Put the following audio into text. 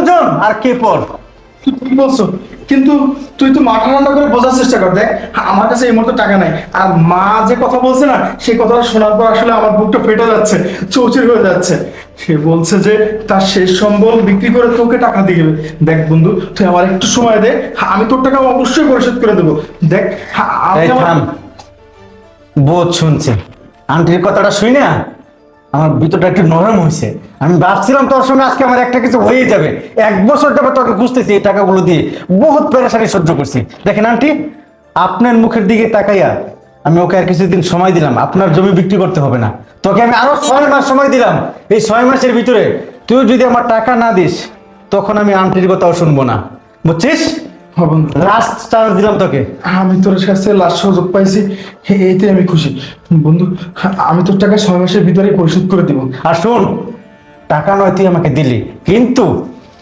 জন আর কে পর? তুই ঠিক বলছো, কিন্তু তুই তো মাথা ঠান্ডা করে বোঝার চেষ্টা কর। দেখ আমার কাছে এই মুহূর্তে টাকা নাই, আর মা যে কথা বলছে না, সেই কথাটা শোনার পর আসলে আমার বুকটা ফেটে যাচ্ছে, চৌচির হয়ে যাচ্ছে। সে বলছে যে তার শেষ সম্বল বিক্রি করে তোকে টাকা দিয়ে দেবে। দেখ বন্ধু, তুই আমার একটু সময় দে, আমি তোর টাকা অবশ্যই পরিশোধ করে দেবো। দেখ আমি এই থাম, বোধ শুনছে আন্টির কথাটা শুই না আমার ভিতরটা একটু নরম হয়েছে। আমি ভাবছিলাম তোর সঙ্গে আজকে আমার একটা কিছু হয়ে যাবে। 1 বছর যাবে তোকে খুঁজতেছি, এই টাকাগুলো দিয়ে বহুত পেরেশানি সহ্য করছি। দেখেন আন্টি, আপনার মুখের দিকে তাকাইয়া আমি ওকে আর কিছুদিন সময় দিলাম। আপনার জমি বিক্রি করতে হবে না, তোকে আমি আরো 6 মাস সময় দিলাম। এই 6 মাসের ভিতরে তুই যদি আমার টাকা না দিস, তখন আমি আন্টির কথাও শুনবো না, বুঝছিস? হ্যাঁ বন্ধু, লাস্ট চান্স দিলাম তোকে। আমি তোর কাছে লাস্ট সুযোগ পাইছি, এইতে আমি খুশি। বন্ধু, আমি তোর টাকা 6 মাসের ভিতরে পরিশোধ করে দিব। আর শোন, টাকা নয় তুই আমাকে দিলি, কিন্তু